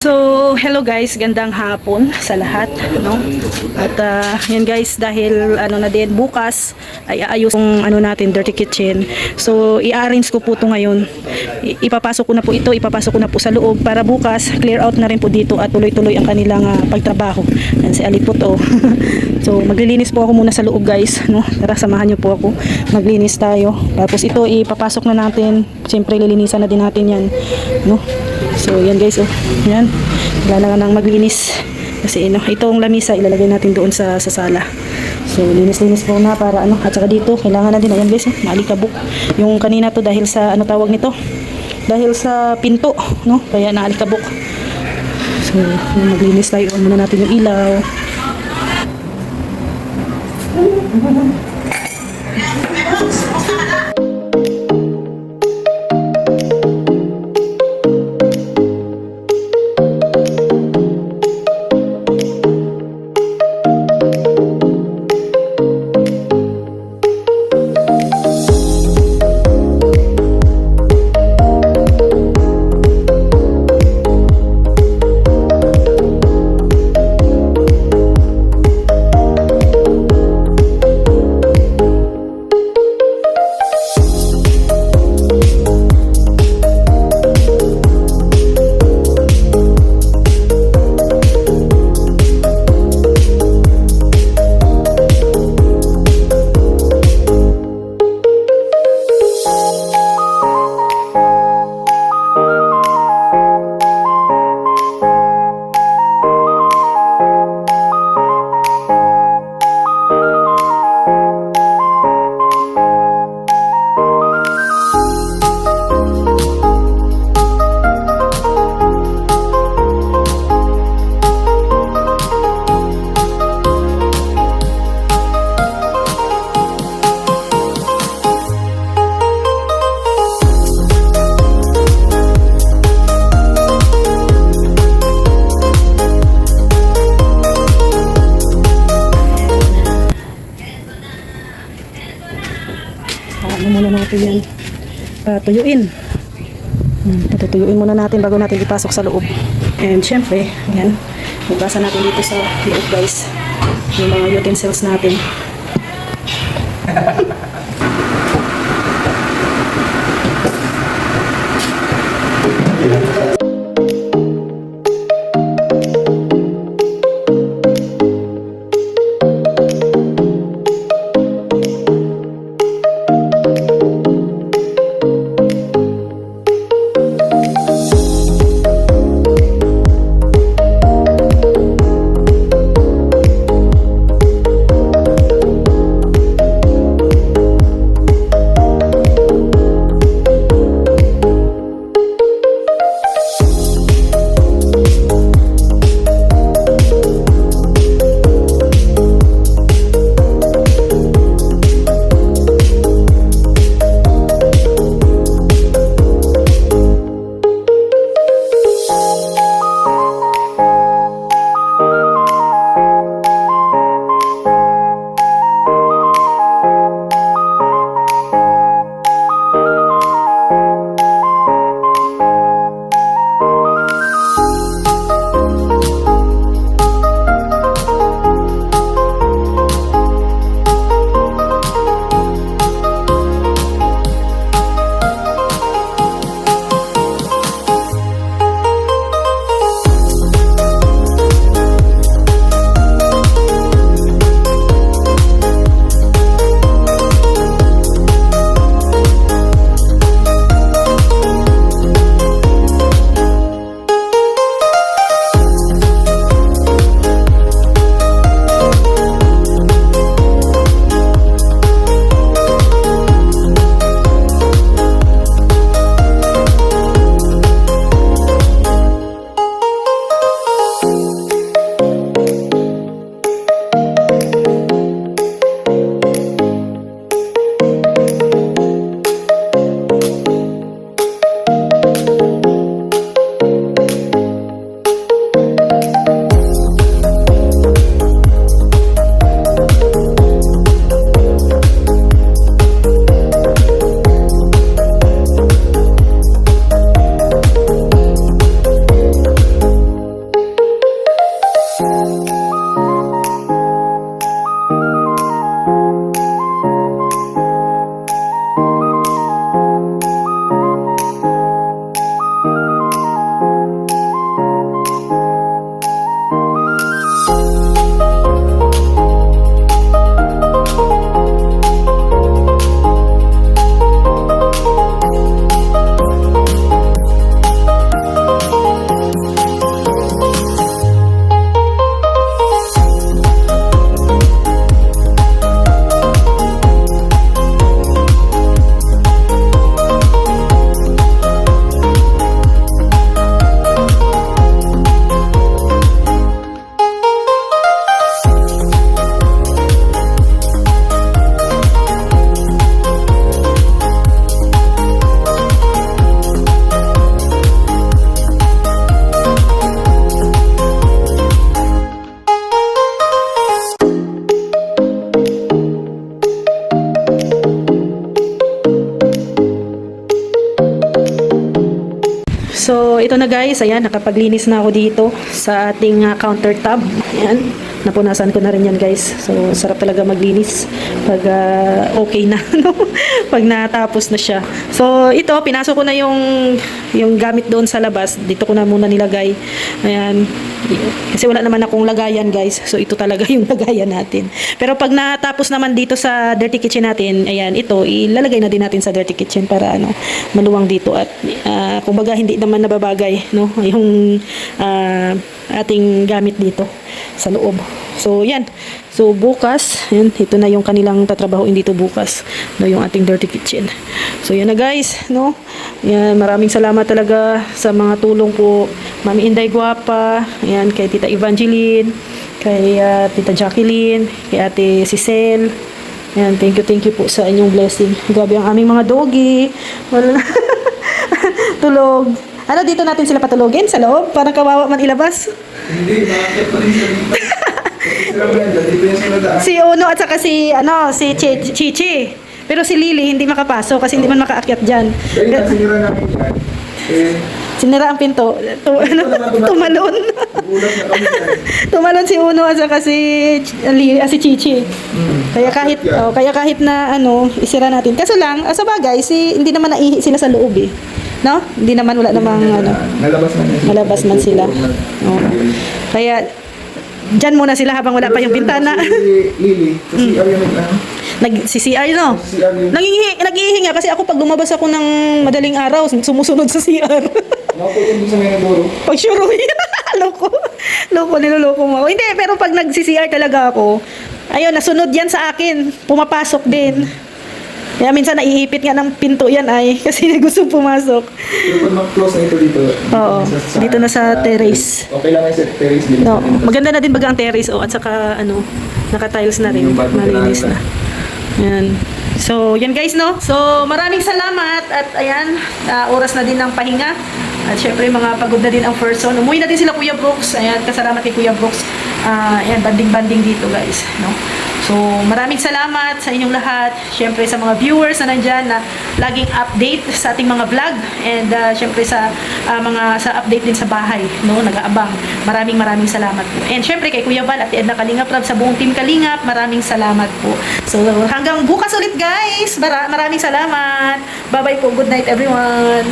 So, hello guys, gandang hapon sa lahat, no? At yan guys, dahil ano na din bukas ay aayos yung ano natin, dirty kitchen. So, i-arrange ko po 'to ngayon. Ipapasok ko na po ito, ipapasok ko na po sa loob para bukas clear out na rin po dito at tuloy-tuloy ang kanilang pagtrabaho. Yan si Alipot oh. So, maglilinis po ako muna sa loob guys, no? Tara, samahan niyo po ako. Maglinis tayo. Tapos ito ipapasok na natin. Siyempre lilinisan na din natin 'yan, no? So, yan guys, oh. Yan. Kailangan nang maglinis. Kasi, itong lamisa, ilalagay natin doon sa sala. So, linis-linis po na para, at saka dito, kailangan na din, ayan guys, maalikabok. Yung kanina to, dahil sa, tawag nito? Dahil sa pinto, no? Kaya naalikabok. So, maglinis tayo. On muna natin yung ilaw. Muna natin yan patuyuin. Patutuyuin muna natin bago natin ipasok sa loob. And syempre, yan, hugasan natin dito sa loob guys yung mga utensils natin. ito na guys, ayan, nakapaglinis na ako dito sa ating countertop. Ayan, napunasan ko na rin yan guys. So, sarap talaga maglinis pag okay na, no? Pag natapos na siya. So, ito, pinasok ko na yung gamit doon sa labas. Dito ko na muna nilagay. Ayan. Kasi wala naman akong lagayan guys. So, ito talaga yung lagayan natin. Pero pag natapos naman dito sa dirty kitchen natin, ayan, ito, ilalagay na din natin sa dirty kitchen para maluwang dito at kumbaga hindi naman nababagay, no, yung ating gamit dito sa loob. So yan, so bukas yan, ito na yung kanilang tatrabahuin dito bukas, no, yung ating dirty kitchen. So yan na guys, no, yan, maraming salamat talaga sa mga tulong po, Mami Inday Guapa, yan, kay Tita Evangeline, kay Tita Jacqueline, kay Ate Cicel. Yan, thank you po sa inyong blessing. Grabe ang aming mga doggy. Wala na. Tulog. Ano, dito natin sila patulogin sa loob? Parang kawawa man ilabas. Hindi, bakit pa rin sila dito? Sila Brenda, dito yung sila daan. Si Uno at saka si Chichi. Pero si Lily hindi makapasok kasi hindi man makaakyat dyan. Kaya sinira namin yan. Sinira ang pinto. Tumalon. Nagulat na kami yan. Tumalon si Uno at saka si Chichi. Kaya kahit na isira natin. Kaso lang, sa bagay, hindi naman naihi sila sa loob eh. No? Hindi naman, wala namang nalabas man sila. Oh. Kaya diyan muna sila habang wala pa yung bintana. Lily, kasi Nag-CCR, no? Nag-ihi nga kasi ako pag lumabas ako ng madaling araw, sumusunod sa CR. Nakutin sa mga duro. Pag sure, niloloko mo ako. Hindi, pero pag nag-CCR talaga ako, ayun, nasunod yan sa akin. Pumapasok din. Kaya minsan naiipit nga ng pinto yan kasi gusto pumasok. Pero pag mag-close na ito dito. Oo, dito na sa terrace. Okay lang yung sa terrace dito. No, maganda na din baga ang terrace at saka naka-tiles na rin. Malinis na. Yan. So, yan guys, no? So, maraming salamat at ayan, oras na din ng pahinga. At syempre, mga pagod na din ang person. Umuwi na din sila Kuya Brooks. Ayan, kasalamat kay Kuya Brooks. Ayan, banding-banding dito guys, no? So, maraming salamat sa inyong lahat. Syempre, sa mga viewers na nandyan na laging update sa ating mga vlog. And syempre, sa update din sa bahay, no? Nag-aabang. Maraming salamat po. And syempre, kay Kuya Val at Edna Kalingap Rab, sa buong team Kalingap, maraming salamat po. So, hanggang bukas ulit guys. Maraming salamat. Bye-bye po. Good night everyone.